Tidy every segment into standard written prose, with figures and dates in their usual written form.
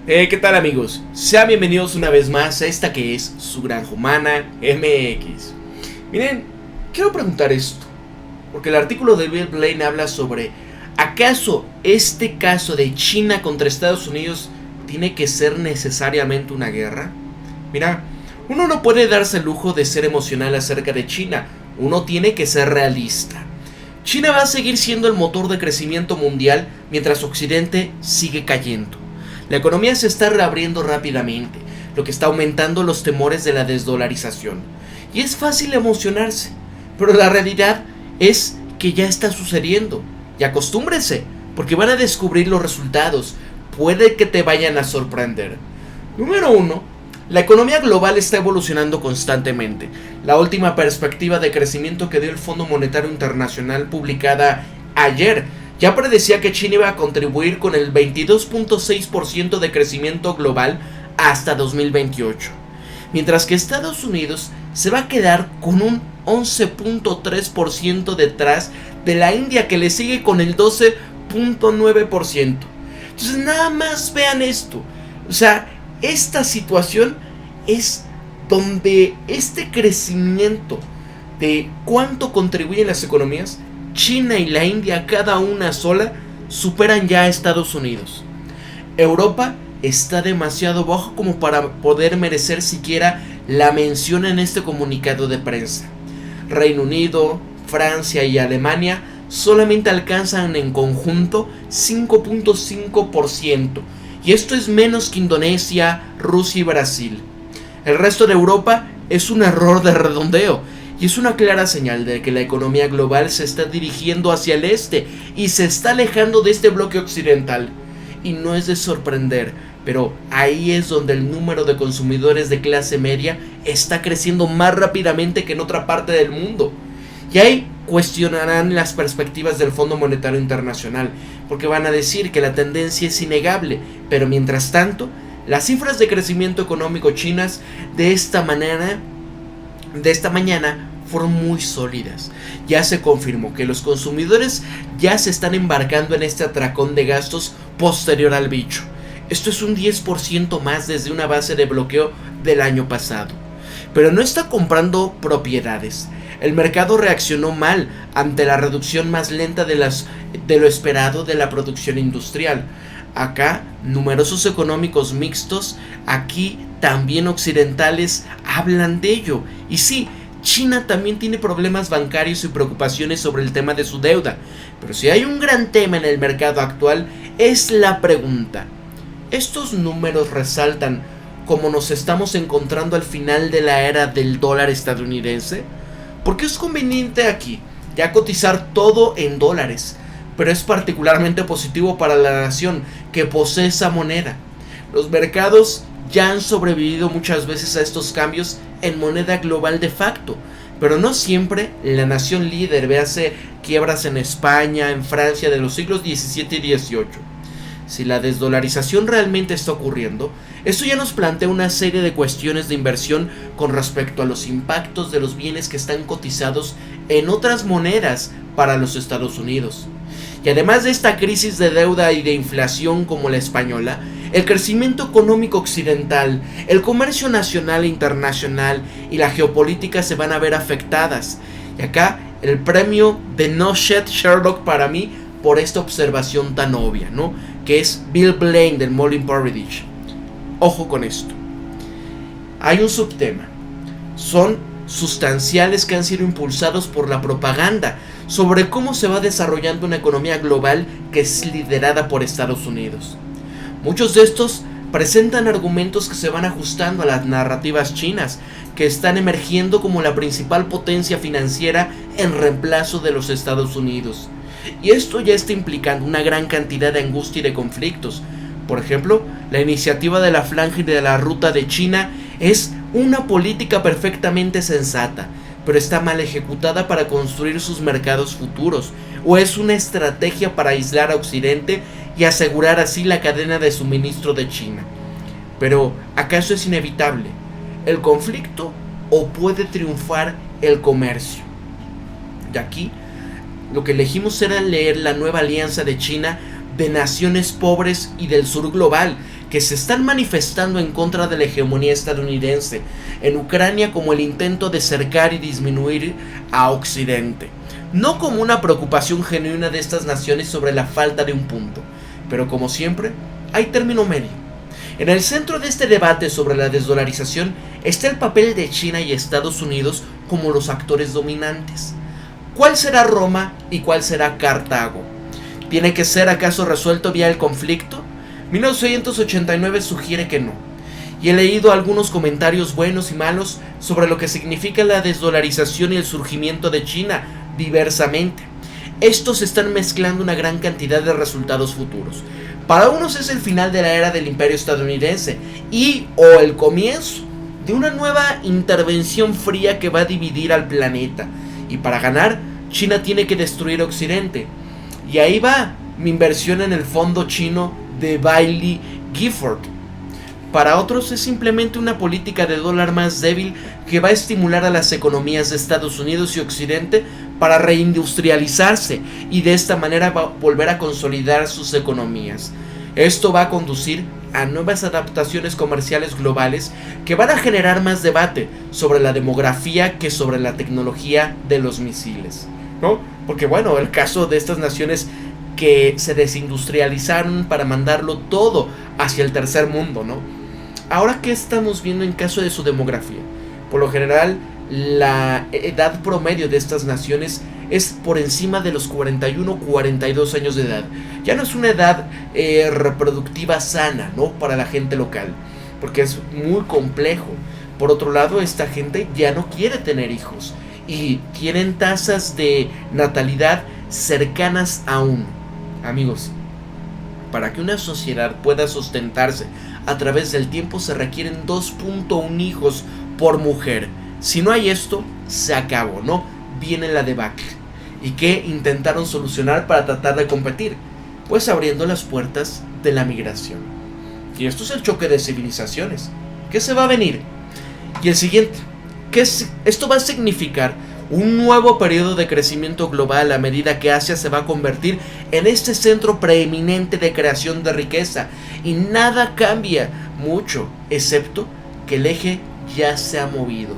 ¿Qué tal amigos? Sean bienvenidos una vez más a esta que es su Granja Humana MX. Miren, quiero preguntar esto, porque el artículo de Bill Blaine habla sobre ¿acaso este caso de China contra Estados Unidos tiene que ser necesariamente una guerra? Mira, uno no puede darse el lujo de ser emocional acerca de China, uno tiene que ser realista. China va a seguir siendo el motor de crecimiento mundial mientras Occidente sigue cayendo. La economía se está reabriendo rápidamente, lo que está aumentando los temores de la desdolarización. Y es fácil emocionarse, pero la realidad es que ya está sucediendo. Y acostúmbrense, porque van a descubrir los resultados. Puede que te vayan a sorprender. Número 1. La economía global está evolucionando constantemente. La última perspectiva de crecimiento que dio el Fondo Monetario Internacional, publicada ayer, ya predecía que China iba a contribuir con el 22.6% de crecimiento global hasta 2028, mientras que Estados Unidos se va a quedar con un 11.3% detrás de la India, que le sigue con el 12.9%. Entonces nada más vean esto, o sea, esta situación es donde este crecimiento de cuánto contribuyen las economías, China y la India cada una sola superan ya a Estados Unidos. Europa está demasiado bajo como para poder merecer siquiera la mención en este comunicado de prensa. Reino Unido, Francia y Alemania solamente alcanzan en conjunto 5.5%, y esto es menos que Indonesia, Rusia y Brasil. El resto de Europa es un error de redondeo, y es una clara señal de que la economía global se está dirigiendo hacia el este y se está alejando de este bloque occidental. Y no es de sorprender, pero ahí es donde el número de consumidores de clase media está creciendo más rápidamente que en otra parte del mundo. Y ahí cuestionarán las perspectivas del Fondo Monetario Internacional, porque van a decir que la tendencia es innegable, pero mientras tanto, las cifras de crecimiento económico chinas de esta mañana fueron muy sólidas. Ya se confirmó que los consumidores ya se están embarcando en este atracón de gastos posterior al bicho. Esto es un 10% más desde una base de bloqueo del año pasado. Pero no está comprando propiedades. El mercado reaccionó mal ante la reducción más lenta de lo esperado de la producción industrial. Acá, numerosos económicos mixtos, aquí también occidentales, hablan de ello. Y sí, China también tiene problemas bancarios y preocupaciones sobre el tema de su deuda. Pero si hay un gran tema en el mercado actual, es la pregunta: ¿estos números resaltan cómo nos estamos encontrando al final de la era del dólar estadounidense? Porque es conveniente aquí ya cotizar todo en dólares, pero es particularmente positivo para la nación que posee esa moneda. Los mercados ya han sobrevivido muchas veces a estos cambios en moneda global de facto, pero no siempre la nación líder. Véase quiebras en España, en Francia de los siglos XVII y XVIII. Si la desdolarización realmente está ocurriendo, esto ya nos plantea una serie de cuestiones de inversión con respecto a los impactos de los bienes que están cotizados en otras monedas para los Estados Unidos. Y además de esta crisis de deuda y de inflación como la española, el crecimiento económico occidental, el comercio nacional e internacional y la geopolítica se van a ver afectadas. Y acá el premio de No Shit Sherlock para mí por esta observación tan obvia, ¿no? Que es Bill Blaine del Mullen Parvidge. Ojo con esto. Hay un subtema. Son sustanciales que han sido impulsados por la propaganda sobre cómo se va desarrollando una economía global que es liderada por Estados Unidos. Muchos de estos presentan argumentos que se van ajustando a las narrativas chinas, que están emergiendo como la principal potencia financiera en reemplazo de los Estados Unidos. Y esto ya está implicando una gran cantidad de angustia y de conflictos. Por ejemplo, la iniciativa de la Falange y de la Ruta de China es una política perfectamente sensata, pero está mal ejecutada para construir sus mercados futuros, o es una estrategia para aislar a Occidente y asegurar así la cadena de suministro de China. Pero, ¿acaso es inevitable el conflicto o puede triunfar el comercio? Y aquí, lo que elegimos era leer la nueva alianza de China de naciones pobres y del sur global, que se están manifestando en contra de la hegemonía estadounidense en Ucrania como el intento de cercar y disminuir a Occidente, no como una preocupación genuina de estas naciones sobre la falta de un punto, pero como siempre, hay término medio. En el centro de este debate sobre la desdolarización está el papel de China y Estados Unidos como los actores dominantes. ¿Cuál será Roma y cuál será Cartago? ¿Tiene que ser acaso resuelto vía el conflicto? 1989 sugiere que no, y he leído algunos comentarios buenos y malos sobre lo que significa la desdolarización y el surgimiento de China diversamente. Estos están mezclando una gran cantidad de resultados futuros. Para unos es el final de la era del imperio estadounidense y o el comienzo de una nueva intervención fría que va a dividir al planeta. Y para ganar, China tiene que destruir Occidente. Y ahí va mi inversión en el fondo chino de Bailey Gifford. Para otros es simplemente una política de dólar más débil que va a estimular a las economías de Estados Unidos y Occidente para reindustrializarse y de esta manera va a volver a consolidar sus economías. Esto va a conducir a nuevas adaptaciones comerciales globales que van a generar más debate sobre la demografía que sobre la tecnología de los misiles, ¿no? Porque bueno, el caso de estas naciones que se desindustrializaron para mandarlo todo hacia el tercer mundo, ¿no? Ahora, ¿qué estamos viendo en caso de su demografía? Por lo general, la edad promedio de estas naciones es por encima de los 41-42 años de edad. Ya no es una edad reproductiva sana, ¿no? Para la gente local, porque es muy complejo. Por otro lado, esta gente ya no quiere tener hijos y tienen tasas de natalidad cercanas a 1. Amigos, para que una sociedad pueda sustentarse a través del tiempo se requieren 2.1 hijos por mujer. Si no hay esto, se acabó, ¿no? Viene la debacle. ¿Y qué intentaron solucionar para tratar de competir? Pues abriendo las puertas de la migración. Y esto es el choque de civilizaciones. ¿Qué se va a venir? Y el siguiente, esto va a significar un nuevo periodo de crecimiento global a medida que Asia se va a convertir en este centro preeminente de creación de riqueza. Y nada cambia mucho, excepto que el eje ya se ha movido.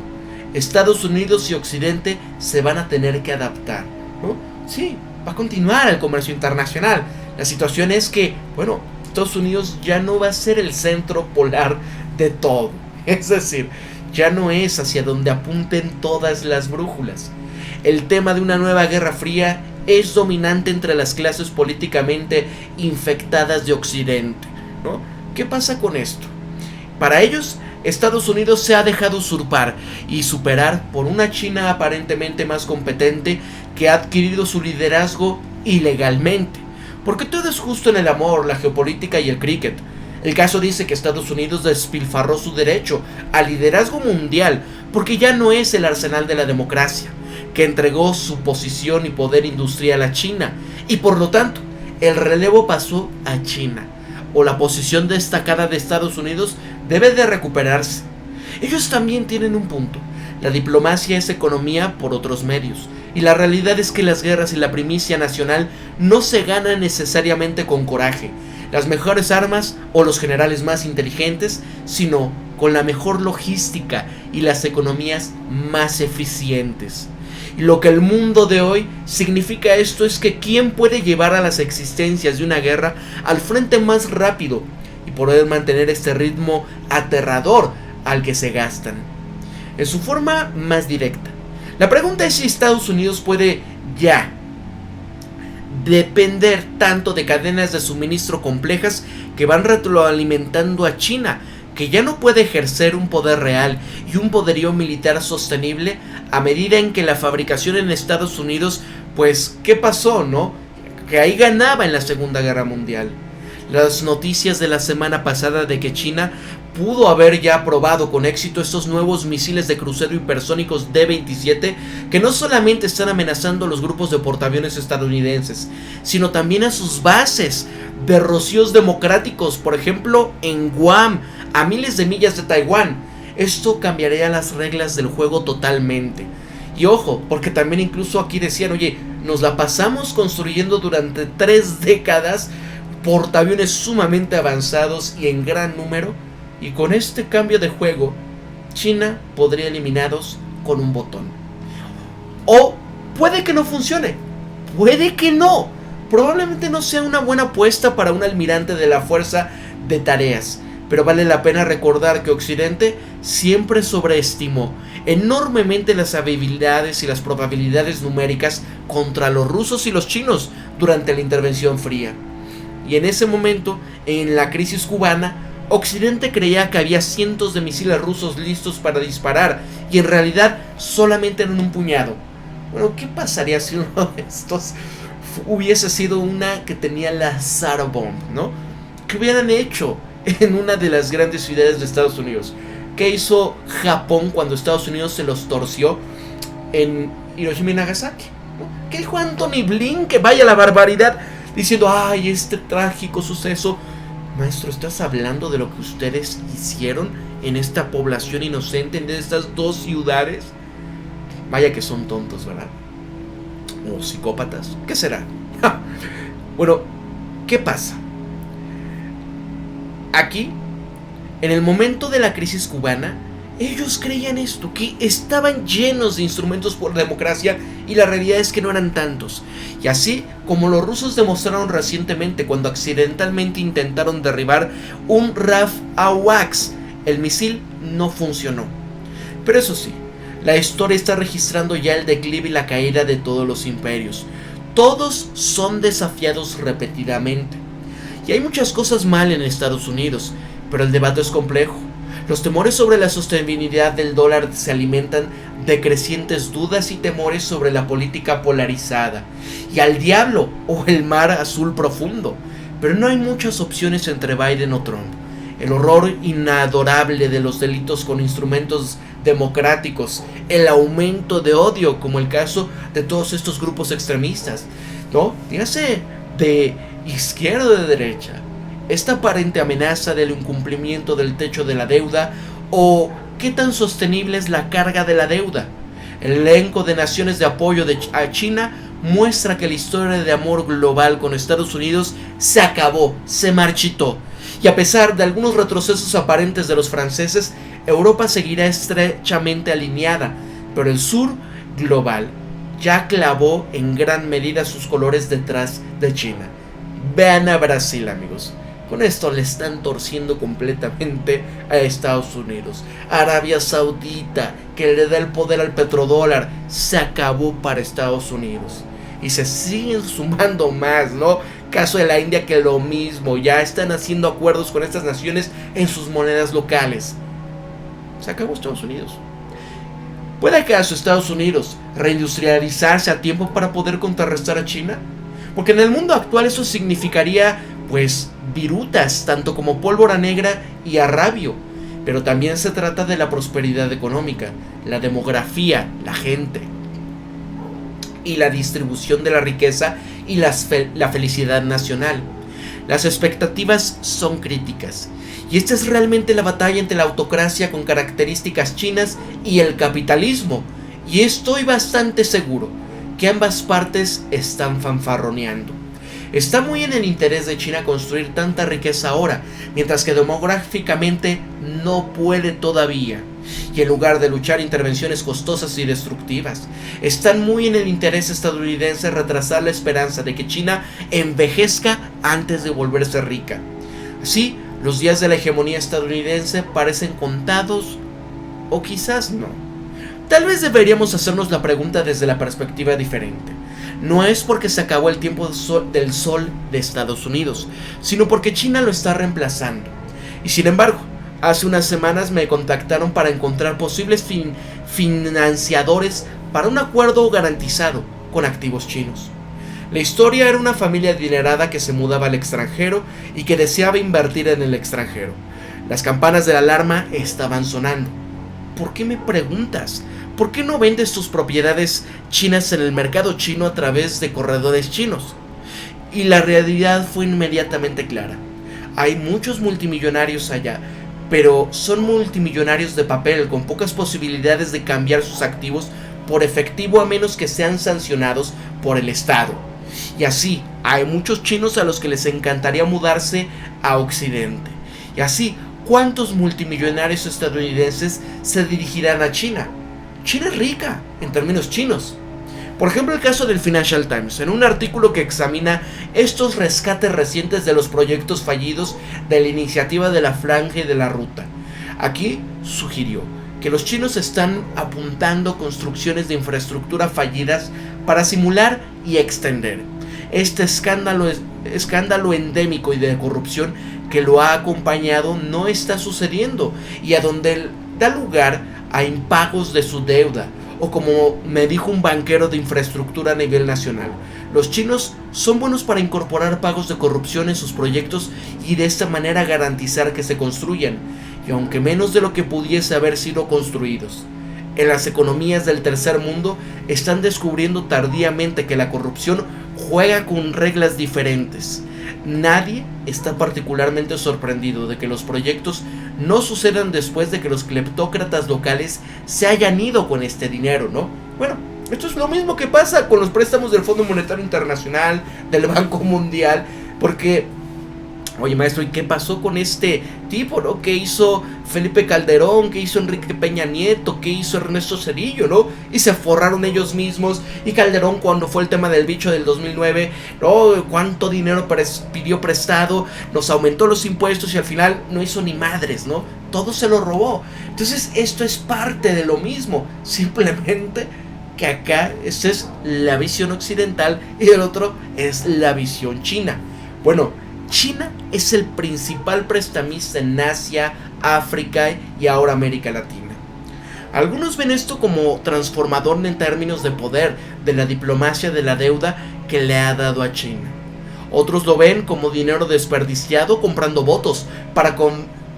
Estados Unidos y Occidente se van a tener que adaptar, ¿no? Sí, va a continuar el comercio internacional. La situación es que, bueno, Estados Unidos ya no va a ser el centro polar de todo. Es decir, ya no es hacia donde apunten todas las brújulas. El tema de una nueva guerra fría es dominante entre las clases políticamente infectadas de Occidente, ¿no? ¿Qué pasa con esto? Para ellos, Estados Unidos se ha dejado usurpar y superar por una China aparentemente más competente que ha adquirido su liderazgo ilegalmente. Porque todo es justo en el amor, la geopolítica y el cricket. El caso dice que Estados Unidos despilfarró su derecho al liderazgo mundial porque ya no es el arsenal de la democracia, que entregó su posición y poder industrial a China y por lo tanto el relevo pasó a China, o la posición destacada de Estados Unidos debe de recuperarse. Ellos también tienen un punto. La diplomacia es economía por otros medios, y la realidad es que las guerras y la primicia nacional no se ganan necesariamente con coraje, las mejores armas o los generales más inteligentes, sino con la mejor logística y las economías más eficientes. Y lo que el mundo de hoy significa esto es que quién puede llevar a las existencias de una guerra al frente más rápido y poder mantener este ritmo aterrador al que se gastan. En su forma más directa, la pregunta es si Estados Unidos puede ya depender tanto de cadenas de suministro complejas que van retroalimentando a China, que ya no puede ejercer un poder real y un poderío militar sostenible a medida en que la fabricación en Estados Unidos, pues, ¿qué pasó, no? Que ahí ganaba en la Segunda Guerra Mundial. Las noticias de la semana pasada de que China pudo haber ya probado con éxito estos nuevos misiles de crucero hipersónicos D-27 que no solamente están amenazando a los grupos de portaaviones estadounidenses, sino también a sus bases de rocíos democráticos, por ejemplo en Guam, a miles de millas de Taiwán. Esto cambiaría las reglas del juego totalmente. Y ojo, porque también incluso aquí decían, oye, nos la pasamos construyendo durante 3 décadas portaaviones sumamente avanzados y en gran número, y con este cambio de juego, China podría eliminarlos con un botón. O puede que no funcione, puede que no. Probablemente no sea una buena apuesta para un almirante de la fuerza de tareas, pero vale la pena recordar que Occidente siempre sobreestimó enormemente las habilidades y las probabilidades numéricas contra los rusos y los chinos durante la intervención fría. Y en ese momento, en la crisis cubana, Occidente creía que había cientos de misiles rusos listos para disparar, y en realidad solamente eran un puñado. Bueno, ¿qué pasaría si uno de estos hubiese sido una que tenía la Tsar Bomb, ¿no? ¿Qué hubieran hecho en una de las grandes ciudades de Estados Unidos? ¿Qué hizo Japón cuando Estados Unidos se los torció en Hiroshima y Nagasaki? ¿No? ¿Qué dijo Anthony Blinken? Vaya la barbaridad, diciendo, ay, este trágico suceso. Maestro, ¿estás hablando de lo que ustedes hicieron en esta población inocente, en estas dos ciudades? Vaya que son tontos, ¿verdad? O psicópatas, ¿qué será? Bueno, ¿qué pasa? Aquí, en el momento de la crisis cubana, ellos creían esto, que estaban llenos de instrumentos por democracia, y la realidad es que no eran tantos. Y así como los rusos demostraron recientemente cuando accidentalmente intentaron derribar un RAF AWACS, el misil no funcionó. Pero eso sí, la historia está registrando ya el declive y la caída de todos los imperios. Todos son desafiados repetidamente. Y hay muchas cosas mal en Estados Unidos, pero el debate es complejo. Los temores sobre la sostenibilidad del dólar se alimentan de crecientes dudas y temores sobre la política polarizada, y al diablo o el mar azul profundo. Pero no hay muchas opciones entre Biden o Trump. El horror inadorable de los delitos con instrumentos democráticos, el aumento de odio, como el caso de todos estos grupos extremistas, ¿no? Dígase de izquierda o de derecha, esta aparente amenaza del incumplimiento del techo de la deuda, o qué tan sostenible es la carga de la deuda. El elenco de naciones de apoyo a China muestra que la historia de amor global con Estados Unidos se acabó, se marchitó. Y a pesar de algunos retrocesos aparentes de los franceses, Europa seguirá estrechamente alineada, pero el sur global ya clavó en gran medida sus colores detrás de China. Vean a Brasil, amigos. Con esto le están torciendo completamente a Estados Unidos. Arabia Saudita, que le da el poder al petrodólar, se acabó para Estados Unidos. Y se siguen sumando más, ¿no? Caso de la India, que lo mismo. Ya están haciendo acuerdos con estas naciones en sus monedas locales. Se acabó Estados Unidos. ¿Puede acaso Estados Unidos reindustrializarse a tiempo para poder contrarrestar a China? Porque en el mundo actual eso significaría, pues, virutas, tanto como pólvora negra y arrabio. Pero también se trata de la prosperidad económica, la demografía, la gente, y la distribución de la riqueza y la felicidad nacional. Las expectativas son críticas, y esta es realmente la batalla entre la autocracia con características chinas y el capitalismo, y estoy bastante seguro que ambas partes están fanfarroneando. Está muy en el interés de China construir tanta riqueza ahora, mientras que demográficamente no puede todavía. Y en lugar de luchar intervenciones costosas y destructivas, están muy en el interés estadounidense retrasar la esperanza de que China envejezca antes de volverse rica. Así, los días de la hegemonía estadounidense parecen contados, o quizás no. Tal vez deberíamos hacernos la pregunta desde la perspectiva diferente. No es porque se acabó el tiempo del sol de Estados Unidos, sino porque China lo está reemplazando. Y sin embargo, hace unas semanas me contactaron para encontrar posibles financiadores para un acuerdo garantizado con activos chinos. La historia era una familia adinerada que se mudaba al extranjero y que deseaba invertir en el extranjero. Las campanas de la alarma estaban sonando. ¿Por qué me preguntas? ¿Por qué no vendes tus propiedades chinas en el mercado chino a través de corredores chinos? Y la realidad fue inmediatamente clara. Hay muchos multimillonarios allá, pero son multimillonarios de papel con pocas posibilidades de cambiar sus activos por efectivo a menos que sean sancionados por el Estado. Y así, hay muchos chinos a los que les encantaría mudarse a Occidente. Y así, ¿cuántos multimillonarios estadounidenses se dirigirán a China? China es rica, en términos chinos. Por ejemplo, el caso del Financial Times, en un artículo que examina estos rescates recientes de los proyectos fallidos de la iniciativa de la Franja y de la Ruta. Aquí sugirió que los chinos están apuntando construcciones de infraestructura fallidas para simular y extender este escándalo endémico y de corrupción que lo ha acompañado no está sucediendo, y a donde da lugar a impagos de su deuda, o como me dijo un banquero de infraestructura a nivel nacional, los chinos son buenos para incorporar pagos de corrupción en sus proyectos y de esta manera garantizar que se construyan, y aunque menos de lo que pudiese haber sido construidos. En las economías del tercer mundo están descubriendo tardíamente que la corrupción juega con reglas diferentes. Nadie está particularmente sorprendido de que los proyectos no sucedan después de que los cleptócratas locales se hayan ido con este dinero, ¿no? Bueno, esto es lo mismo que pasa con los préstamos del Fondo Monetario Internacional, del Banco Mundial, porque, oye maestro, ¿y qué pasó con este tipo, no? ¿Qué hizo Felipe Calderón? ¿Qué hizo Enrique Peña Nieto? ¿Qué hizo Ernesto Zedillo, no? Y se forraron ellos mismos. Y Calderón, cuando fue el tema del bicho del 2009, no, cuánto dinero pidió prestado, nos aumentó los impuestos y al final no hizo ni madres, ¿no? Todo se lo robó. Entonces esto es parte de lo mismo, simplemente que acá esta es la visión occidental y el otro es la visión china. Bueno, China es el principal prestamista en Asia, África y ahora América Latina. Algunos ven esto como transformador en términos de poder de la diplomacia de la deuda que le ha dado a China. Otros lo ven como dinero desperdiciado comprando votos para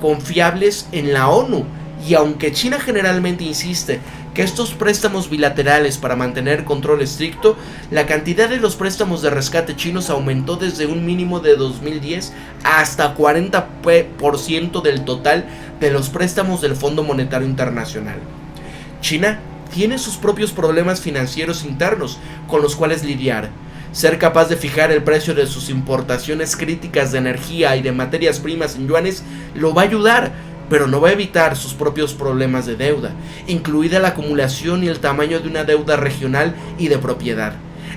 confiables en la ONU. Y aunque China generalmente insiste que estos préstamos bilaterales para mantener control estricto, la cantidad de los préstamos de rescate chinos aumentó desde un mínimo de 2010 hasta 40% del total de los préstamos del Fondo Monetario Internacional. China tiene sus propios problemas financieros internos con los cuales lidiar. Ser capaz de fijar el precio de sus importaciones críticas de energía y de materias primas en yuanes lo va a ayudar, pero no va a evitar sus propios problemas de deuda, incluida la acumulación y el tamaño de una deuda regional y de propiedad.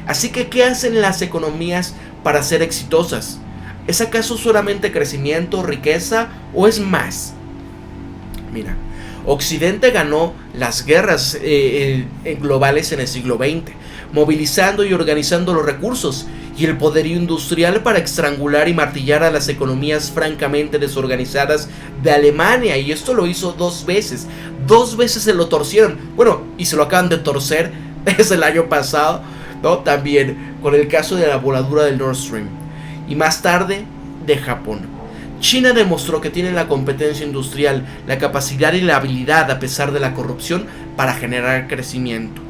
Así que, ¿qué hacen las economías para ser exitosas? ¿Es acaso solamente crecimiento, riqueza o es más? Mira, Occidente ganó las guerras globales en el siglo XX, movilizando y organizando los recursos y el poderío industrial para estrangular y martillar a las economías francamente desorganizadas de Alemania, y esto lo hizo 2 veces. 2 veces se lo torcieron. Bueno, y se lo acaban de torcer desde el año pasado, ¿no? También con el caso de la voladura del Nord Stream. Y más tarde, de Japón. China demostró que tiene la competencia industrial, la capacidad y la habilidad, a pesar de la corrupción, para generar crecimiento.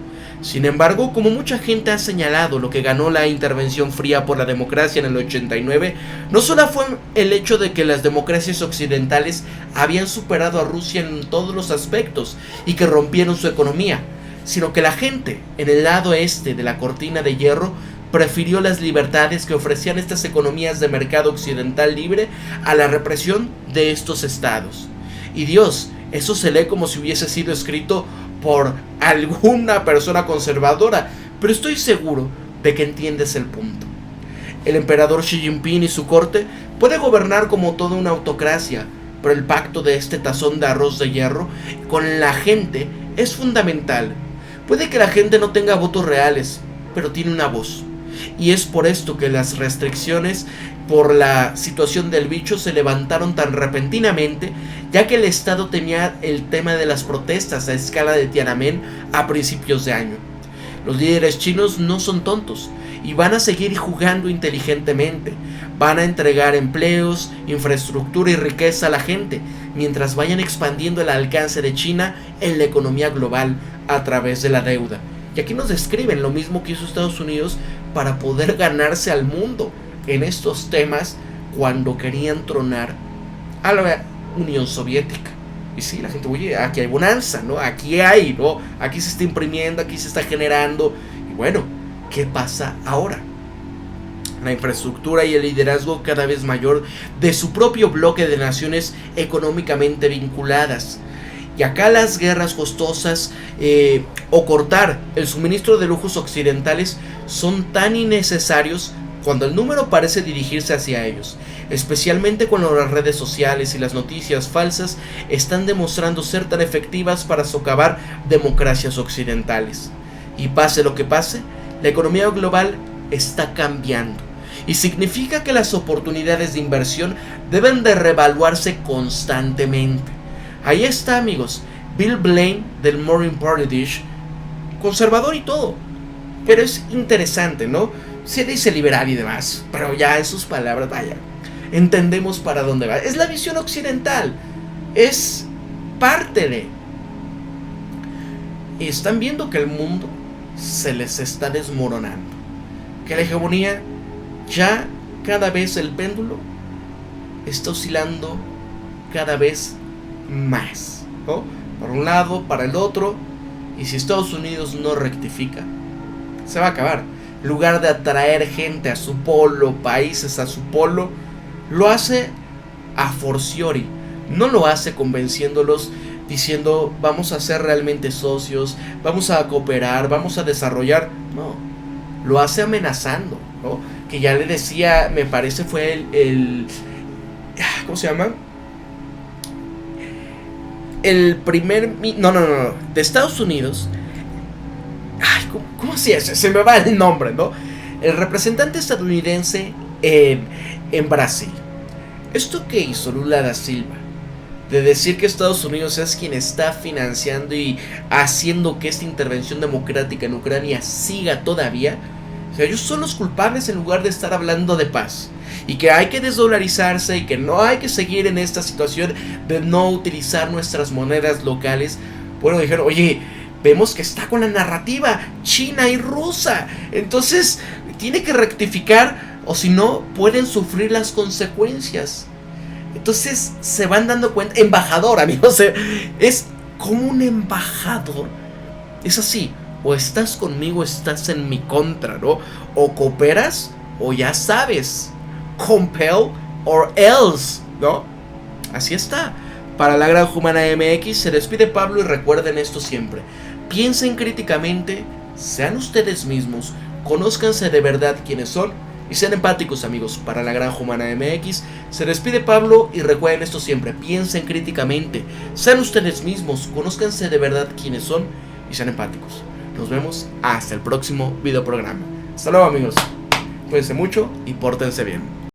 Sin embargo, como mucha gente ha señalado, lo que ganó la intervención fría por la democracia en el 89 no solo fue el hecho de que las democracias occidentales habían superado a Rusia en todos los aspectos y que rompieron su economía, sino que la gente en el lado este de la cortina de hierro prefirió las libertades que ofrecían estas economías de mercado occidental libre a la represión de estos estados. Y Dios, eso se lee como si hubiese sido escrito por alguna persona conservadora, pero estoy seguro de que entiendes el punto. El emperador Xi Jinping y su corte puede gobernar como toda una autocracia, pero el pacto de este tazón de arroz de hierro con la gente es fundamental. Puede que la gente no tenga votos reales, pero tiene una voz. Y es por esto que las restricciones por la situación del bicho se levantaron tan repentinamente, ya que el Estado tenía el tema de las protestas a escala de Tiananmen a principios de año. Los líderes chinos no son tontos y van a seguir jugando inteligentemente. Van a entregar empleos, infraestructura y riqueza a la gente, mientras vayan expandiendo el alcance de China en la economía global a través de la deuda. Y aquí nos describen lo mismo que hizo Estados Unidos para poder ganarse al mundo en estos temas cuando querían tronar a la Unión Soviética. Y sí, la gente, oye, aquí hay bonanza, ¿no? Aquí hay, ¿no? Aquí se está imprimiendo, aquí se está generando. Y bueno, ¿qué pasa ahora? la infraestructura y el liderazgo cada vez mayor de su propio bloque de naciones económicamente vinculadas. Y acá las guerras costosas o cortar el suministro de lujos occidentales son tan innecesarios cuando el número parece dirigirse hacia ellos, especialmente cuando las redes sociales y las noticias falsas están demostrando ser tan efectivas para socavar democracias occidentales. Y pase lo que pase, la economía global está cambiando, y significa que las oportunidades de inversión deben de reevaluarse constantemente. Ahí está, amigos, Bill Blaine del Morning Portage, conservador y todo, pero es interesante, ¿no? Se dice liberal y demás, pero ya en sus palabras, vaya, entendemos para dónde va. Es la visión occidental, es parte de. Y están viendo que el mundo se les está desmoronando, que la hegemonía ya cada vez el péndulo está oscilando cada vez más, ¿no? Para un lado, para el otro, y si Estados Unidos no rectifica, se va a acabar. En lugar de atraer gente a su polo, países a su polo, lo hace a forciori. No lo hace convenciéndolos, diciendo vamos a ser realmente socios, vamos a cooperar, vamos a desarrollar. No, lo hace amenazando, ¿no? Que ya le decía, me parece fue el ¿cómo se llama? El primer... No, de Estados Unidos. Ay, ¿cómo se me va el nombre, ¿no? El representante estadounidense en Brasil. ¿Esto qué hizo Lula da Silva? De decir que Estados Unidos es quien está financiando y haciendo que esta intervención democrática en Ucrania siga todavía. O sea, ellos son los culpables en lugar de estar hablando de paz. Y que hay que desdolarizarse y que no hay que seguir en esta situación de no utilizar nuestras monedas locales. Bueno, dijeron, oye, vemos que está con la narrativa china y rusa. Entonces, tiene que rectificar o si no, pueden sufrir las consecuencias. Entonces, se van dando cuenta. Embajador, amigos, es como un embajador. Es así, o estás conmigo o estás en mi contra, ¿no? O cooperas o ya sabes. Compel or else, ¿no? Así está. Para la Granja Humana MX se despide Pablo y recuerden esto siempre. Piensen críticamente, sean ustedes mismos, conózcanse de verdad quiénes son y sean empáticos, amigos. Para la Granja Humana MX se despide Pablo y recuerden esto siempre. Piensen críticamente, sean ustedes mismos, conózcanse de verdad quiénes son y sean empáticos. Nos vemos hasta el próximo video programa. Hasta luego, amigos. Cuídense mucho y pórtense bien.